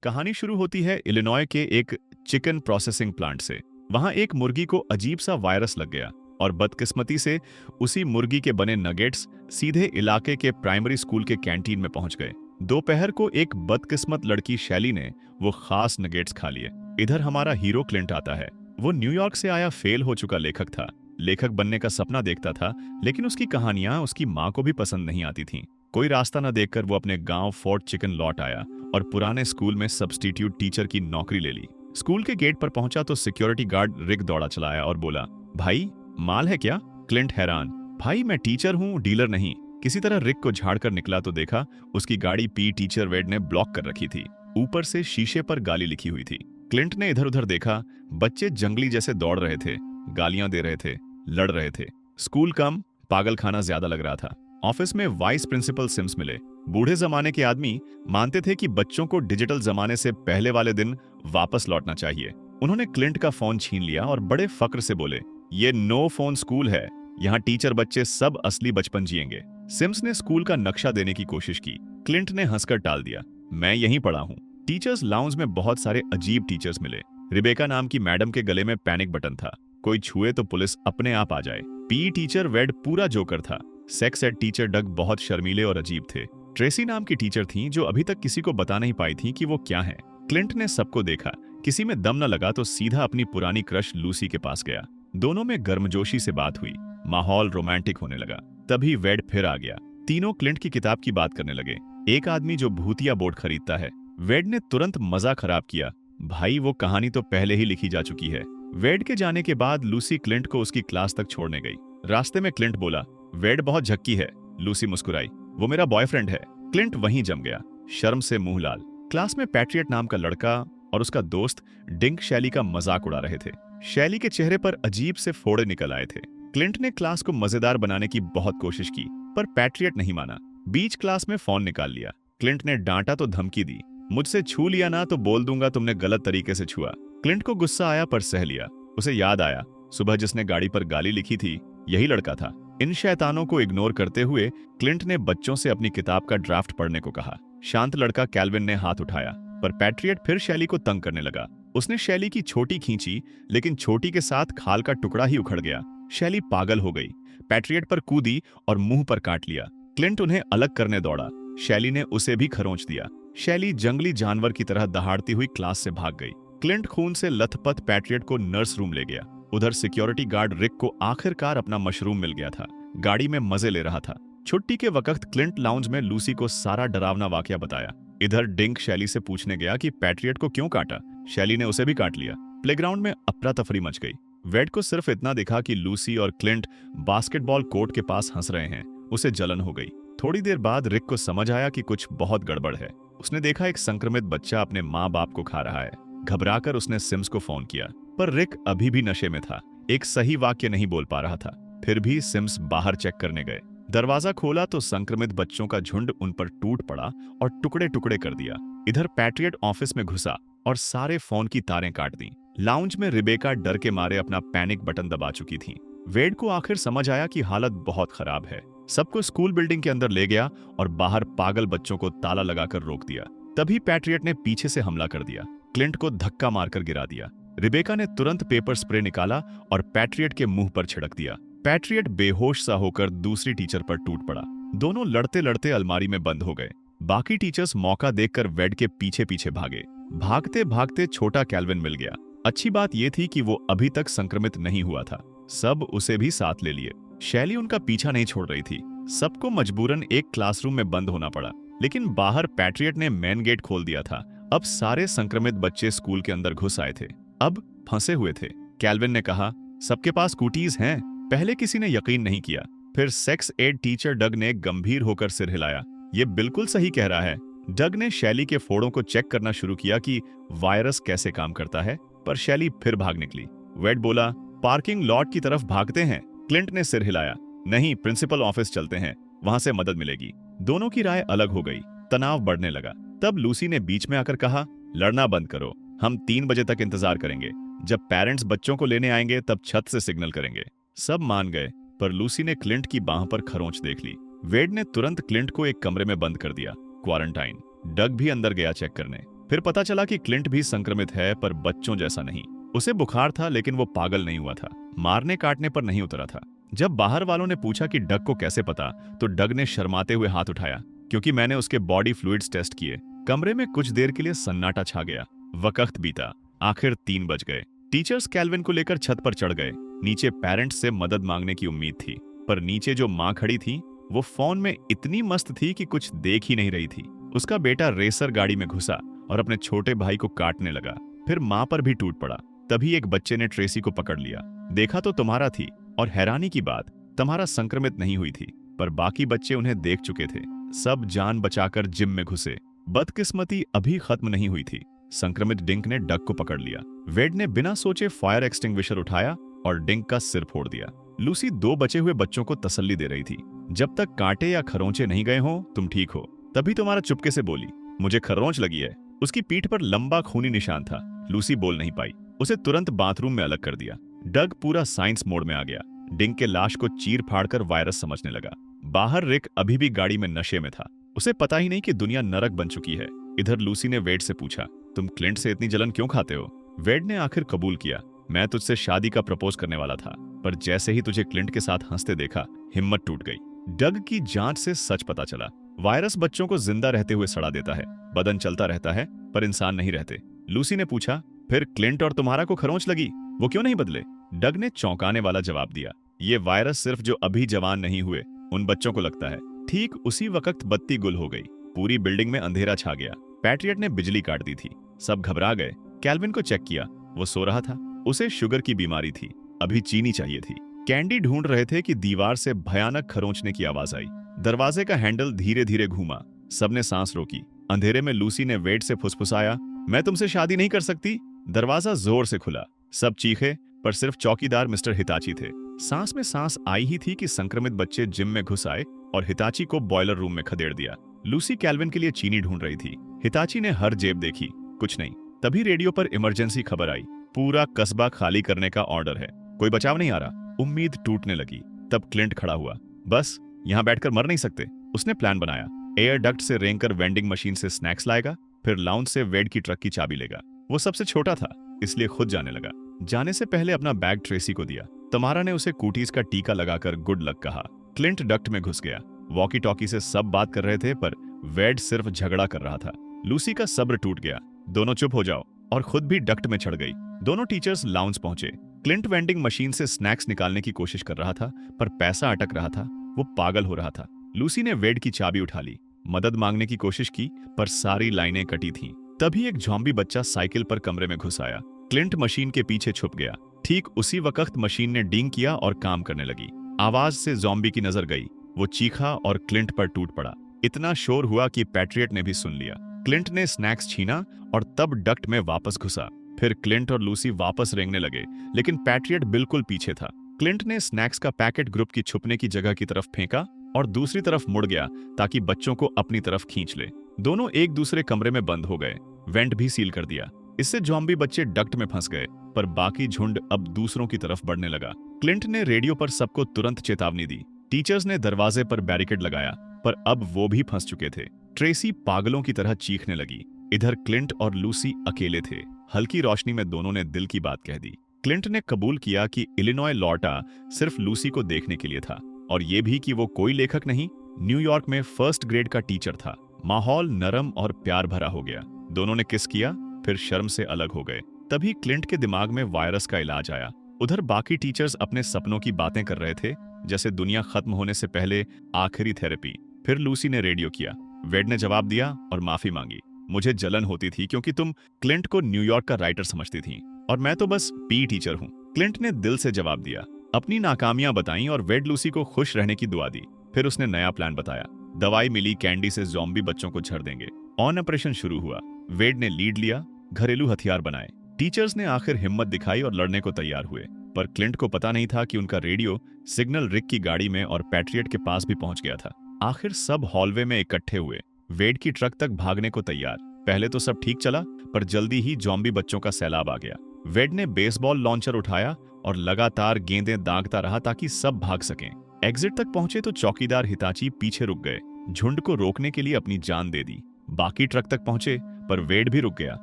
कहानी शुरू होती है इलिनॉय के एक चिकन प्रोसेसिंग प्लांट से। वहां एक मुर्गी को अजीब सा वायरस लग गया और बदकिस्मती से उसी मुर्गी के बने नगेट्स सीधे इलाके के प्राइमरी स्कूल के कैंटीन में पहुंच गए। दोपहर को एक बदकिस्मत लड़की शैली ने वो खास नगेट्स खा लिए। इधर हमारा हीरो क्लिंट आता है। वो न्यूयॉर्क से आया फेल हो चुका लेखक था। लेखक बनने का सपना देखता था, लेकिन उसकी कहानियां उसकी माँ को भी पसंद नहीं आती थीं। कोई रास्ता न देखकर वो अपने गांव फोर्ट चिकन लौट आया और पुराने स्कूल में सब्स्टिट्यूट टीचर की नौकरी ले ली। स्कूल के गेट पर पहुंचा तो सिक्योरिटी गार्ड रिक दौड़ा चला आया और बोला, भाई माल है क्या? क्लिंट हैरान, भाई मैं टीचर हूँ, डीलर नहीं। किसी तरह रिक को झाड़कर निकला तो देखा उसकी गाड़ी पी टीचर वेड ने ब्लॉक कर रखी थी। ऊपर से शीशे पर गाली लिखी हुई थी। क्लिंट ने इधर उधर देखा। बच्चे जंगली जैसे दौड़ रहे थे, गालियां दे रहे थे, लड़ रहे थे। स्कूल कम, पागल खाना ज्यादा लग रहा था। ऑफिस में वाइस प्रिंसिपल सिम्स मिले। बूढ़े जमाने के आदमी मानते थे कि बच्चों को डिजिटल जमाने से पहले वाले दिन वापस लौटना चाहिए। उन्होंने क्लिंट का फोन छीन लिया और बड़े फक्र से बोले, ये नो फोन स्कूल है, यहाँ टीचर बच्चे सब असली बचपन जिएंगे। सिम्स ने स्कूल का नक्शा देने की कोशिश की। क्लिंट ने हंसकर टाल दिया, मैं यहीं पढ़ा हूँ। टीचर्स लाउंज में बहुत सारे अजीब टीचर्स मिले। रिबेका नाम की मैडम के गले में पैनिक बटन था, कोई छुए तो पुलिस अपने आप आ जाए। पी टीचर वेड पूरा जोकर था। सेक्स एड टीचर डग बहुत शर्मीले और अजीब थे। ट्रेसी नाम की टीचर थीं जो अभी तक किसी को बता नहीं पाई थीं कि वो क्या हैं। क्लिंट ने सबको देखा। किसी में दम न लगा तो सीधा अपनी पुरानी क्रश लूसी के पास गया। दोनों में गर्मजोशी से बात हुई। माहौल रोमांटिक होने लगा। तभी वेड फिर आ गया। तीनों क्लिंट की किताब की बात करने लगे। एक आदमी जो भूतिया बोर्ड खरीदता है। वेड ने तुरंत मजा खराब किया, भाई वो कहानी तो पहले ही लिखी जा चुकी है। वेड के जाने के बाद लूसी क्लिंट को उसकी क्लास तक छोड़ने गई। रास्ते में क्लिंट बोला, वेड बहुत झक्की है। लूसी मुस्कुराई, वो मेरा बॉयफ्रेंड है। क्लिंट वहीं जम गया, शर्म से मुंह लाल। क्लास में पैट्रियट नाम का लड़का और उसका दोस्त डिंक शैली का मजाक उड़ा रहे थे। शैली के चेहरे पर अजीब से फोड़े निकल आए थे। क्लिंट ने क्लास को मजेदार बनाने की बहुत कोशिश की, पर पैट्रियट नहीं माना। बीच क्लास में फोन निकाल लिया। क्लिंट ने डांटा तो धमकी दी, मुझसे छू लिया ना तो बोल दूंगा तुमने गलत तरीके से छुआ। क्लिंट को गुस्सा आया पर सह लिया। उसे याद आया, सुबह जिसने गाड़ी पर गाली लिखी थी यही लड़का था। इन शैतानों को इग्नोर करते हुए क्लिंट ने बच्चों से अपनी किताब का ड्राफ्ट पढ़ने को कहा। शांत लड़का कैल्विन ने हाथ उठाया, पर पैट्रियट फिर शैली को तंग करने लगा। उसने शैली की छोटी खींची, लेकिन छोटी के साथ खाल का टुकड़ा ही उखड़ गया। शैली पागल हो गई, पैट्रियट पर कूदी और मुंह पर काट लिया। क्लिंट उन्हें अलग करने दौड़ा। शैली ने उसे भी खरोंच दिया। शैली जंगली जानवर की तरह दहाड़ती हुई क्लास से भाग गई। क्लिंट खून से लथपथ पैट्रियट को नर्स रूम ले गया। उधर सिक्योरिटी गार्ड रिक को आखिरकार अपना मशरूम मिल गया था। गाड़ी में मजे ले रहा था। छुट्टी के वक्त क्लिंट लाउंज में लूसी को सारा डरावना वाकया बताया। इधर डिंक शैली से पूछने गया कि पैट्रियट को क्यों काटा। शैली ने उसे भी काट लिया। प्लेग्राउंड में अफरा तफरी मच गई। वेड को सिर्फ इतना दिखा कि लूसी और क्लिंट बास्केटबॉल कोर्ट के पास हंस रहे हैं। उसे जलन हो गई। थोड़ी देर बाद रिक को समझ आया कि कुछ बहुत गड़बड़ है। उसने देखा एक संक्रमित बच्चा अपने माँ बाप को खा रहा है। घबराकर उसने सिम्स को फोन किया, पर रिक अभी भी नशे में था, एक सही वाक्य नहीं बोल पा रहा था। फिर भी सिम्स बाहर चेक करने गए। दरवाजा खोला तो संक्रमित बच्चों का झुंड उन पर टूट पड़ा और टुकड़े टुकड़े कर दिया। इधर पैट्रियट ऑफिस में घुसा और सारे फोन की तारें काट दी। लाउंज में रिबेका डर के मारे अपना पैनिक बटन दबा चुकी थी। वेड को आखिर समझ आया कि हालत बहुत खराब है। सबको स्कूल बिल्डिंग के अंदर ले गया और बाहर पागल बच्चों को ताला लगाकर रोक दिया। तभी पैट्रियट ने पीछे से हमला कर दिया। क्लिंट को धक्का मारकर गिरा दिया। रिबेका ने तुरंत पेपर स्प्रे निकाला और पैट्रियट के मुंह पर छिड़क दिया। पैट्रियट बेहोश सा होकर दूसरी टीचर पर टूट पड़ा। दोनों लड़ते लड़ते अलमारी में बंद हो गए। बाकी टीचर्स मौका देखकर वेड के पीछे पीछे भागे। भागते भागते छोटा कैल्विन मिल गया। अच्छी बात यह थी कि वो अभी तक संक्रमित नहीं हुआ था। सब उसे भी साथ ले लिए। शैली उनका पीछा नहीं छोड़ रही थी। सबको मजबूरन एक क्लासरूम में बंद होना पड़ा, लेकिन बाहर पैट्रियट ने मेन गेट खोल दिया था। अब सारे संक्रमित बच्चे स्कूल के अंदर घुस आए थे। अब फंसे हुए थे। कैल्विन ने कहा, सबके पास स्कूटीज हैं। पहले किसी ने यकीन नहीं किया। फिर सेक्स एड टीचर डग ने गंभीर होकर सिर हिलाया, ये बिल्कुल सही कह रहा है। डग ने शैली के फोड़ों को चेक करना शुरू किया कि वायरस कैसे काम करता है, पर शैली फिर भाग निकली। वेड बोला, पार्किंग लॉट की तरफ भागते हैं। क्लिंट ने सिर हिलाया, नहीं, प्रिंसिपल ऑफिस चलते हैं, वहां से मदद मिलेगी। दोनों की राय अलग हो गई। तनाव बढ़ने लगा। तब लूसी ने बीच में आकर कहा, लड़ना बंद करो, हम 3 बजे तक इंतजार करेंगे। जब पेरेंट्स बच्चों को लेने आएंगे तब छत से सिग्नल करेंगे। सब मान गए, पर लूसी ने क्लिंट की बांह पर खरोंच देख ली। वेड ने तुरंत क्लिंट को एक कमरे में बंद कर दिया, क्वारंटाइन। डग भी अंदर गया चेक करने। फिर पता चला कि क्लिंट भी संक्रमित है, पर बच्चों जैसा नहीं। उसे बुखार था, लेकिन वो पागल नहीं हुआ था, मारने काटने पर नहीं उतरा था। जब बाहर वालों ने पूछा कि डग को कैसे पता, तो डग ने शर्माते हुए हाथ उठाया, क्योंकि मैंने उसके बॉडी फ्लूइड्स टेस्ट किए। कमरे में कुछ देर के लिए सन्नाटा छा गया। वक्त बीता, आखिर 3 बज गए। टीचर्स कैल्विन को लेकर छत पर चढ़ गए। नीचे पेरेंट्स से मदद मांगने की उम्मीद थी, पर नीचे जो माँ खड़ी थी वो फोन में इतनी मस्त थी कि कुछ देख ही नहीं रही थी। उसका बेटा रेसर गाड़ी में घुसा और अपने छोटे भाई को काटने लगा। फिर माँ पर भी टूट पड़ा। तभी एक बच्चे ने ट्रेसी को पकड़ लिया। देखा तो तुम्हारा थी, और हैरानी की बात, तुम्हारा संक्रमित नहीं हुई थी, पर बाकी बच्चे उन्हें देख चुके थे। सब जान बचाकर जिम में घुसे। बदकिस्मती अभी खत्म नहीं हुई थी। संक्रमित डिंक ने डग को पकड़ लिया। वेड ने बिना सोचे फायर एक्सटिंग्विशर उठाया और डिंक का सिर फोड़ दिया। लूसी 2 बचे हुए बच्चों को तसल्ली दे रही थी। जब तक कांटे या खरोंचे नहीं गए हों, तुम ठीक हो। तभी तुम्हारा चुपके से बोली, मुझे खरोंच लगी है। उसकी पीठ पर लंबा खूनी निशान था। लूसी बोल नहीं पाई। उसे तुरंत बाथरूम में अलग कर दिया। डग पूरा साइंस मोड में आ गया। डिंक के लाश को चीर फाड़ कर वायरस समझने लगा। बाहर रिक अभी भी गाड़ी में नशे में था। उसे पता ही नहीं कि दुनिया नरक बन चुकी है। इधर लूसी ने वेड से पूछा, तुम क्लिंट से इतनी जलन क्यों खाते हो? वेड ने आखिर कबूल किया, मैं तुझसे शादी का प्रपोज करने वाला था, पर जैसे ही तुझे क्लिंट के साथ हंसते देखा, हिम्मत टूट गई। डग की जांच से सच पता चला, वायरस बच्चों को जिंदा रहते हुए सड़ा देता है। बदन चलता रहता है, पर इंसान नहीं रहते। लूसी ने पूछा, फिर क्लिंट और तुम्हारा को खरोंच लगी, वो क्यों नहीं बदले? डग ने चौंकाने वाला जवाब दिया, ये वायरस सिर्फ जो अभी जवान नहीं हुए उन बच्चों को लगता है। ठीक उसी वक्त बत्ती गुल हो गई। पूरी बिल्डिंग में अंधेरा छा गया। पैट्रियट ने बिजली काट दी थी। सब घबरा गए। कैल्विन को चेक किया, वो सो रहा था। उसे शुगर की बीमारी थी, अभी चीनी चाहिए थी। कैंडी ढूंढ रहे थे कि दीवार से भयानक खरोंचने की आवाज आई। दरवाजे का हैंडल धीरे धीरे घूमा। सबने सांस रोकी। अंधेरे में लूसी ने वेड से फुसफुसाया, मैं तुमसे शादी नहीं कर सकती। दरवाजा जोर से खुला। सब चीखे, पर सिर्फ चौकीदार मिस्टर हिताची थे। सांस में सांस आई ही थी कि संक्रमित बच्चे जिम में घुस आए और हिताची को बॉयलर रूम में खदेड़ दिया। लूसी कैल्विन के लिए चीनी ढूंढ रही थी। हिताची ने हर जेब देखी, कुछ नहीं। तभी रेडियो पर इमरजेंसी खबर आई, पूरा कस्बा खाली करने का ऑर्डर है, कोई बचाव नहीं आ रहा। उम्मीद टूटने लगी। तब क्लिंट खड़ा हुआ। बस यहाँ बैठकर मर नहीं सकते। उसने प्लान बनाया। एयर डक्ट से रेंगकर वेंडिंग मशीन से स्नैक्स लाएगा, फिर लाउंज से वेड की ट्रक की चाबी लेगा। वो सबसे छोटा था, इसलिए खुद जाने लगा। जाने से पहले अपना बैग ट्रेसी को दिया। तमारा ने उसे कूटीज का टीका लगाकर गुड लक कहा। क्लिंट डक्ट में घुस गया। वॉकी टॉकी से सब बात कर रहे थे, पर वेड सिर्फ झगड़ा कर रहा था। लूसी का सब्र टूट गया। दोनों चुप हो जाओ, और खुद भी डक्ट में चढ़ गई। दोनों टीचर्स लाउंज पहुंचे। क्लिंट वेंडिंग मशीन से स्नैक्स निकालने की कोशिश कर रहा था, पर पैसा अटक रहा था। वो पागल हो रहा था। लूसी ने वेड की चाबी उठा ली। मदद मांगने की कोशिश की, पर सारी लाइनें कटी थीं। तभी एक ज़ॉम्बी बच्चा साइकिल पर कमरे में घुस आया। क्लिंट मशीन के पीछे छुप गया। ठीक उसी वक्त मशीन ने डिंग किया और काम करने लगी। आवाज से ज़ॉम्बी की नजर गई। वो चीखा और क्लिंट पर टूट पड़ा। इतना शोर हुआ कि पैट्रियट ने भी सुन लिया। क्लिंट ने स्नैक्स छीना और तब डक्ट में वापस घुसा। फिर क्लिंट और लूसी वापस रेंगने लगे, लेकिन पैट्रियट बिल्कुल पीछे था। क्लिंट ने स्नैक्स का पैकेट ग्रुप की छुपने की जगह की तरफ फेंका और दूसरी तरफ मुड़ गया ताकि बच्चों को अपनी तरफ खींच ले। दोनों एक दूसरे कमरे में बंद हो गए। वेंट भी सील कर दिया। इससे ज़ॉम्बी बच्चे डक्ट में फंस गए, पर बाकी झुंड अब दूसरों की तरफ बढ़ने लगा। क्लिंट ने रेडियो पर सबको तुरंत चेतावनी दी। टीचर्स ने दरवाजे पर बैरिकेड लगाया, पर अब वो भी फंस चुके थे। ट्रेसी पागलों की तरह चीखने लगी। इधर क्लिंट और लूसी अकेले थे। हल्की रोशनी में दोनों ने दिल की बात कह दी। क्लिंट ने कबूल किया कि इलिनॉय लौटा सिर्फ लूसी को देखने के लिए था, और ये भी कि वो कोई लेखक नहीं, न्यूयॉर्क में फर्स्ट ग्रेड का टीचर था। माहौल नरम और प्यार भरा हो गया। दोनों ने किस किया, फिर शर्म से अलग हो गए। तभी क्लिंट के दिमाग में वायरस का इलाज आया। उधर बाकी टीचर्स अपने सपनों की बातें कर रहे थे, जैसे दुनिया खत्म होने से पहले आखिरी थेरेपी। फिर लूसी ने रेडियो किया। वेड ने जवाब दिया और माफी मांगी। मुझे जलन होती थी क्योंकि तुम क्लिंट को न्यूयॉर्क का राइटर समझती थी, और मैं तो बस पी टीचर हूँ। क्लिंट ने दिल से जवाब दिया। अपनी नाकामियां बताईं और वेड लूसी को खुश रहने की दुआ दी। फिर उसने नया प्लान बताया। दवाई मिली, कैंडी से ज़ॉम्बी बच्चों को झड़ देंगे। ऑन ऑपरेशन शुरू हुआ। वेड ने लीड लिया। घरेलू हथियार बनाए। टीचर्स ने आखिर हिम्मत दिखाई और लड़ने को तैयार हुए, पर क्लिंट को पता नहीं था कि उनका रेडियो सिग्नल रिक की गाड़ी में और पैट्रियट के पास भी पहुंच गया था। आखिर सब हॉलवे में इकट्ठे हुए, वेड की ट्रक तक भागने को तैयार। पहले तो सब ठीक चला, पर जल्दी ही ज़ॉम्बी बच्चों का सैलाब आ गया। वेड ने बेसबॉल लॉन्चर उठाया और लगातार गेंदें दागता रहा ताकि सब भाग सकें। एग्जिट तक पहुंचे तो चौकीदार हिताची पीछे रुक गए। झुंड को रोकने के लिए अपनी जान दे दी। बाकी ट्रक तक पहुंचे, पर वेड भी रुक गया।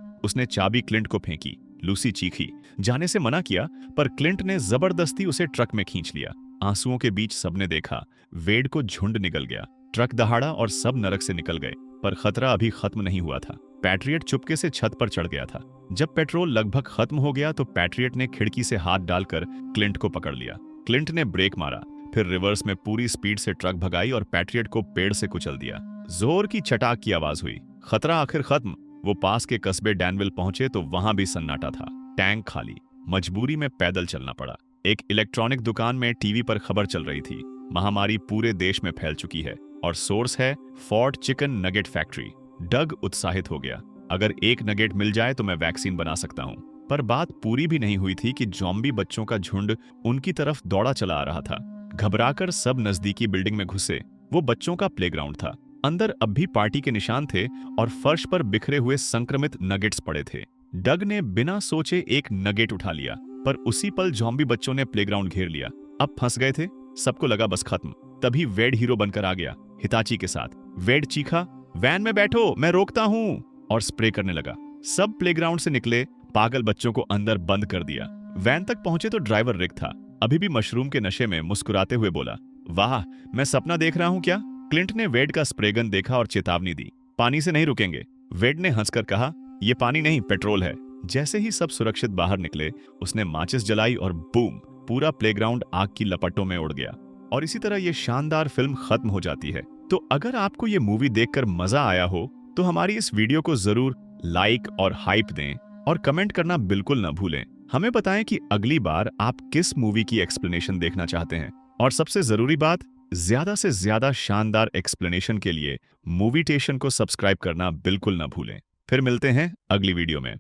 उसने चाबी क्लिंट को फेंकी। लूसी चीखी, जाने से मना किया, पर क्लिंट ने जबरदस्ती उसे ट्रक में खींच लिया। आंसुओं के बीच सबने देखा, वेड को झुंड निकल गया। ट्रक दहाड़ा और सब नरक से निकल गए, पर खतरा अभी खत्म नहीं हुआ था। पैट्रियट चुपके से छत पर चढ़ गया था। जब पेट्रोल लगभग खत्म हो गया तो पैट्रियट ने खिड़की से हाथ डालकर क्लिंट को पकड़ लिया। क्लिंट ने ब्रेक मारा, फिर रिवर्स में पूरी स्पीड से ट्रक भगाई और पैट्रियट को पेड़ से कुचल दिया। जोर की चटाक की आवाज हुई। खतरा आखिर खत्म। वो पास के कस्बे डैनविल पहुंचे तो वहां भी सन्नाटा था। टैंक खाली। मजबूरी में पैदल चलना पड़ा। एक इलेक्ट्रॉनिक दुकान में टीवी पर खबर चल रही थी, महामारी पूरे देश में फैल चुकी है और सोर्स है फोर्ट चिकन नगेट फैक्ट्री। डग उत्साहित हो गया, अगर एक नगेट मिल जाए तो मैं वैक्सीन बना सकता हूं। पर बात पूरी भी नहीं हुई थी कि ज़ॉम्बी बच्चों का झुंड उनकी तरफ दौड़ा चला आ रहा था। घबराकर सब नजदीकी बिल्डिंग में घुसे। वो बच्चों का प्लेग्राउंड था। अंदर अब भी पार्टी के निशान थे और फर्श पर बिखरे हुए संक्रमित नगेट्स पड़े थे। डग ने बिना सोचे एक नगेट उठा लिया, पर उसी पल ज़ॉम्बी बच्चों ने प्लेग्राउंड घेर लिया। अब फंस गए थे। सबको लगा बस खत्म। तभी वेड हीरो बनकर आ गया, हिताची के साथ। वेड चीखा, वैन में बैठो, मैं रोकता हूं, और स्प्रे करने लगा। सब प्लेग्राउंड से निकले, पागल बच्चों को अंदर बंद कर दिया। वैन तक पहुंचे तो ड्राइवर रिक था, अभी भी मशरूम के नशे में, मुस्कुराते हुए बोला, वाह, मैं सपना देख रहा हूं क्या? क्लिंट ने वेड का स्प्रे गन देखा और चेतावनी दी, पानी से नहीं रुकेंगे। वेड ने हंसकर कहा, यह पानी नहीं, पेट्रोल है। जैसे ही सब सुरक्षित बाहर निकले, उसने माचिस जलाई और बूम, पूरा प्लेग्राउंड आग की लपटों में उड़ गया। और इसी तरह यह शानदार फिल्म खत्म हो जाती है। तो अगर आपको ये मूवी देखकर मजा आया हो तो हमारी इस वीडियो को जरूर लाइक और हाइप दें और कमेंट करना बिल्कुल न भूलें। हमें बताएं कि अगली बार आप किस मूवी की एक्सप्लेनेशन देखना चाहते हैं। और सबसे जरूरी बात, ज्यादा से ज्यादा शानदार एक्सप्लेनेशन के लिए मूवीटेशन को सब्सक्राइब करना बिल्कुल न भूलें। फिर मिलते हैं अगली वीडियो में।